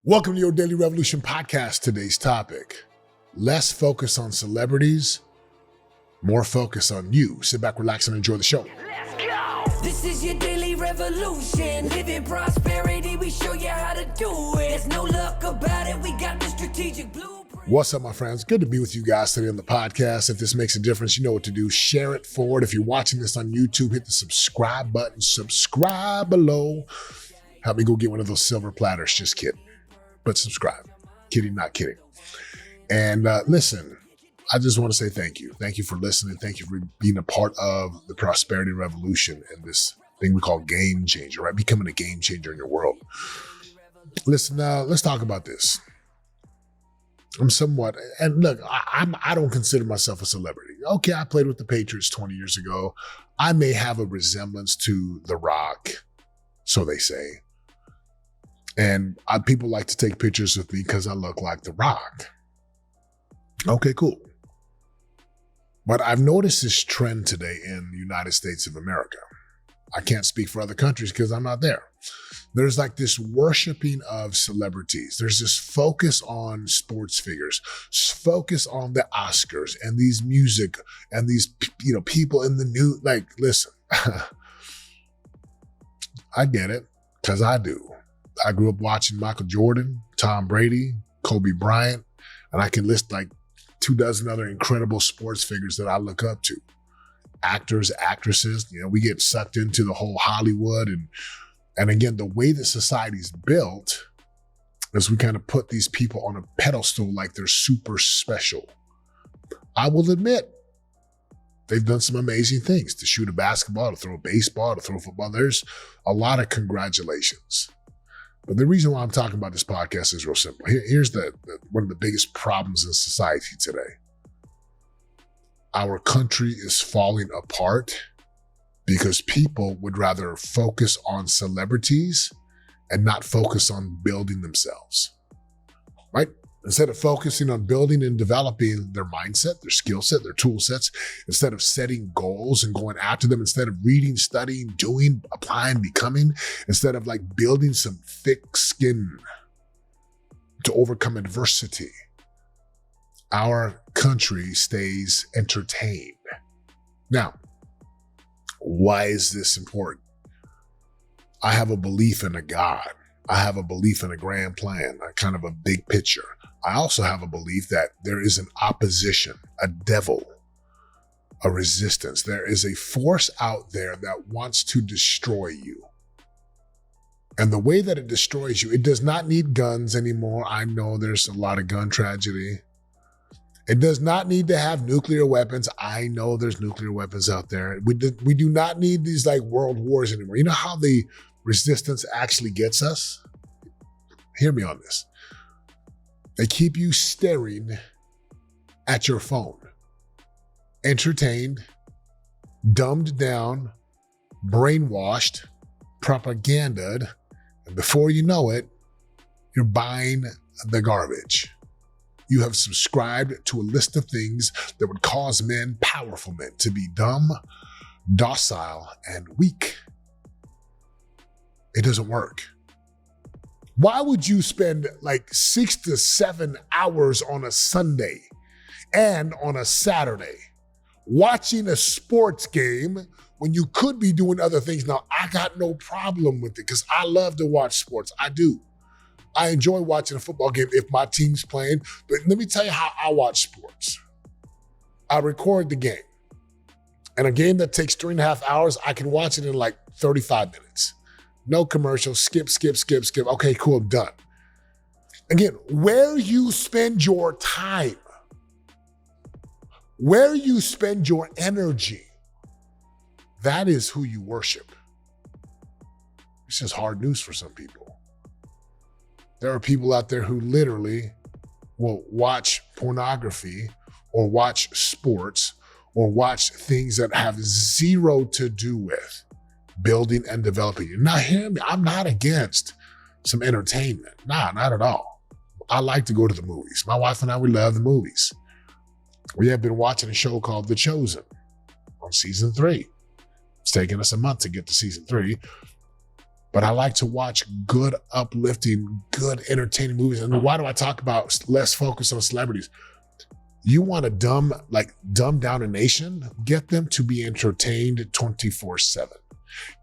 Welcome to your Daily Revolution podcast. Today's topic, less focus on celebrities, more focus on you. Sit back, relax, and enjoy the show. Let's go! This is your Daily Revolution. Live in prosperity, we show you how to do it. There's no luck about it, we got the strategic blueprint. What's up, my friends? Good to be with you guys today on the podcast. If this makes a difference, you know what to do. Share it forward. If you're watching this on YouTube, hit the subscribe button. Subscribe below. Help me go get one of those silver platters. Just kidding. But subscribe. Kidding, not kidding. And listen, I just want to say thank you. Thank you for listening. Thank you for being a part of the prosperity revolution and this thing we call game changer, right? Becoming a game changer in your world. Listen, let's talk about this. I'm somewhat, and look, I don't consider myself a celebrity. Okay, I played with the Patriots 20 years ago. I may have a resemblance to The Rock, so they say. And people like to take pictures with me because I look like The Rock. Okay, cool. But I've noticed this trend today in the United States of America. I can't speak for other countries because I'm not there. There's like this worshiping of celebrities. There's this focus on sports figures, focus on the Oscars and these music and these, people in the new, like, listen, I get it because I do. I grew up watching Michael Jordan, Tom Brady, Kobe Bryant, and I can list like 24 other incredible sports figures that I look up to. Actors, actresses, we get sucked into the whole Hollywood. And again, the way that society's built is we kind of put these people on a pedestal like they're super special. I will admit, they've done some amazing things. To shoot a basketball, to throw a baseball, to throw a football. There's a lot of congratulations. But the reason why I'm talking about this podcast is real simple. Here's one of the biggest problems in society today. Our country is falling apart because people would rather focus on celebrities and not focus on building themselves, right? Instead of focusing on building and developing their mindset, their skill set, their tool sets, instead of setting goals and going after them, instead of reading, studying, doing, applying, becoming, instead of like building some thick skin to overcome adversity, our country stays entertained. Now, why is this important? I have a belief in a God. I have a belief in a grand plan, a kind of a big picture. I also have a belief that there is an opposition, a devil, a resistance. There is a force out there that wants to destroy you. And the way that it destroys you, it does not need guns anymore. I know there's a lot of gun tragedy. It does not need to have nuclear weapons. I know there's nuclear weapons out there. We do not need these like world wars anymore. You know how the resistance actually gets us? Hear me on this. They keep you staring at your phone, entertained, dumbed down, brainwashed, propagandized, and before you know it, you're buying the garbage. You have subscribed to a list of things that would cause men, powerful men, to be dumb, docile, and weak. It doesn't work. Why would you spend like 6 to 7 hours on a Sunday and on a Saturday watching a sports game when you could be doing other things? Now, I got no problem with it because I love to watch sports. I do. I enjoy watching a football game if my team's playing. But let me tell you how I watch sports. I record the game. And a game that takes 3.5 hours, I can watch it in like 35 minutes. No commercials, skip. Okay, cool, done. Again, where you spend your time, where you spend your energy, that is who you worship. This is hard news for some people. There are people out there who literally will watch pornography or watch sports or watch things that have zero to do with building and developing you. Now, hear me, I'm not against some entertainment. Nah, not at all. I like to go to the movies. My wife and I, we love the movies. We have been watching a show called The Chosen on season 3. It's taken us a month to get to season 3. But I like to watch good, uplifting, good, entertaining movies. And why do I talk about less focus on celebrities? You want to dumb down a nation? Get them to be entertained 24/7.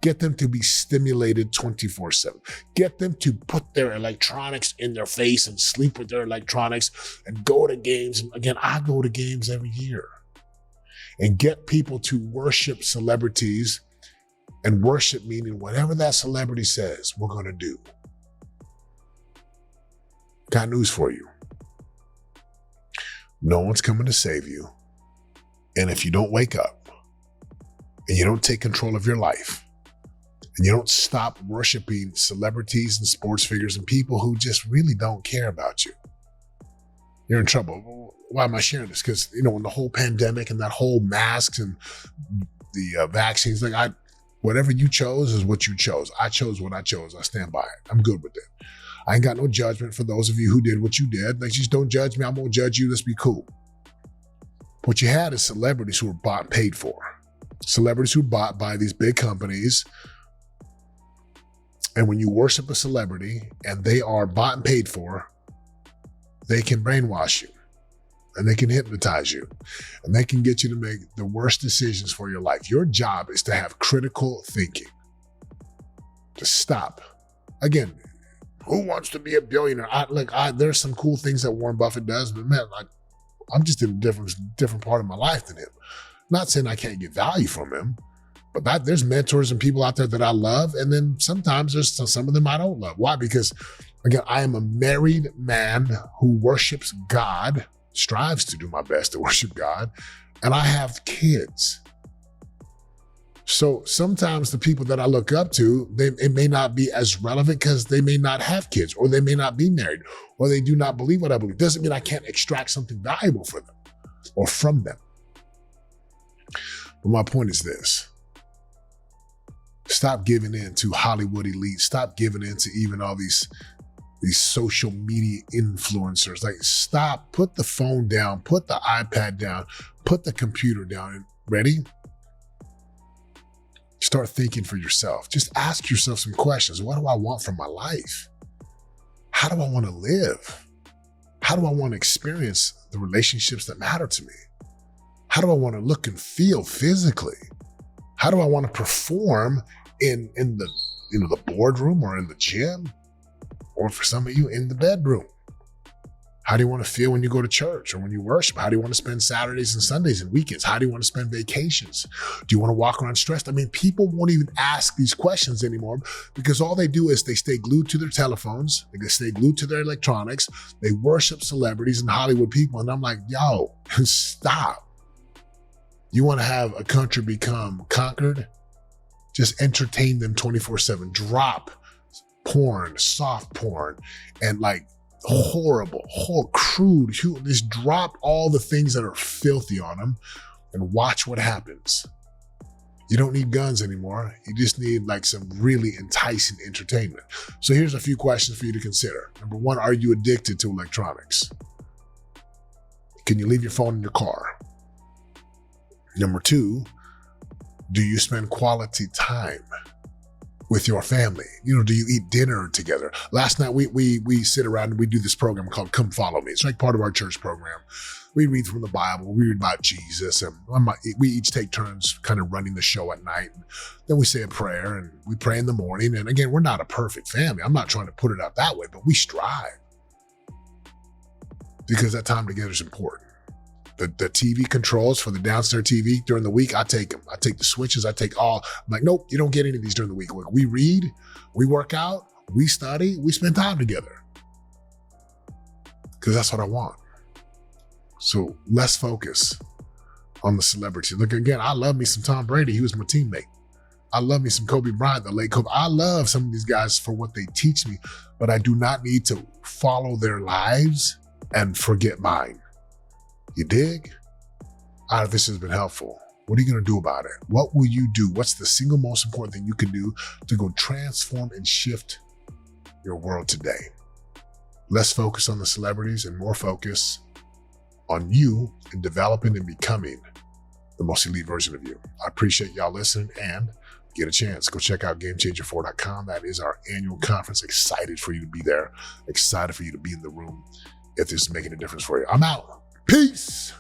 Get them to be stimulated 24/7. Get them to put their electronics in their face and sleep with their electronics and go to games. And again, I go to games every year. And get people to worship celebrities, and worship meaning whatever that celebrity says, we're going to do. Got news for you. No one's coming to save you. And if you don't wake up and you don't take control of your life and you don't stop worshiping celebrities and sports figures and people who just really don't care about you, you're in trouble. Why am I sharing this? Because, when the whole pandemic and that whole masks and the vaccines, whatever you chose is what you chose. I chose what I chose. I stand by it. I'm good with it. I ain't got no judgment for those of you who did what you did. Just don't judge me. I won't judge you. Let's be cool. What you had is celebrities who were bought and paid for. Celebrities who were bought by these big companies. And when you worship a celebrity and they are bought and paid for, they can brainwash you and they can hypnotize you and they can get you to make the worst decisions for your life. Your job is to have critical thinking. To stop. Again, who wants to be a billionaire? There's some cool things that Warren Buffett does, but man, I'm just in a different part of my life than him. Not saying I can't get value from him, but there's mentors and people out there that I love, and then sometimes there's some of them I don't love. Why? Because, again, I am a married man who worships God, strives to do my best to worship God, and I have kids. So sometimes the people that I look up to, it may not be as relevant because they may not have kids, or they may not be married, or they do not believe what I believe. Doesn't mean I can't extract something valuable for them or from them. But my point is this. Stop giving in to Hollywood elites. Stop giving in to even all these social media influencers. Stop, put the phone down, put the iPad down, put the computer down, and ready? Start thinking for yourself. Just ask yourself some questions. What do I want from my life? How do I want to live? How do I want to experience the relationships that matter to me? How do I want to look and feel physically? How do I want to perform in the boardroom or in the gym? Or for some of you, in the bedroom? How do you want to feel when you go to church or when you worship? How do you want to spend Saturdays and Sundays and weekends? How do you want to spend vacations? Do you want to walk around stressed? People won't even ask these questions anymore because all they do is they stay glued to their telephones. They stay glued to their electronics. They worship celebrities and Hollywood people. And I'm like, yo, stop. You want to have a country become conquered? Just entertain them 24/7. Drop porn, soft porn, and horrible, crude. Just drop all the things that are filthy on them and watch what happens. You don't need guns anymore. You just need some really enticing entertainment. So here's a few questions for you to consider. Number one, are you addicted to electronics? Can you leave your phone in your car? Number two, do you spend quality time with your family? Do you eat dinner together? Last night, we sit around and we do this program called Come Follow Me. It's part of our church program. We read from the Bible, we read about Jesus, and we each take turns kind of running the show at night. And then we say a prayer and we pray in the morning. And again, we're not a perfect family. I'm not trying to put it out that way, but we strive because that time together is important. The TV controls for the downstairs TV during the week, I take them. I take the switches, I take all. I'm like, nope, you don't get any of these during the week. We read, we work out, we study, we spend time together. Because that's what I want. So let's focus on the celebrity. Look, again, I love me some Tom Brady. He was my teammate. I love me some Kobe Bryant, the late Kobe. I love some of these guys for what they teach me, but I do not need to follow their lives and forget mine. You dig? If this has been helpful, what are you going to do about it? What will you do? What's the single most important thing you can do to go transform and shift your world today? Less focus on the celebrities and more focus on you and developing and becoming the most elite version of you. I appreciate y'all listening, and get a chance, go check out GameChanger4.com. That is our annual conference. Excited for you to be there. Excited for you to be in the room if this is making a difference for you. I'm out. Peace.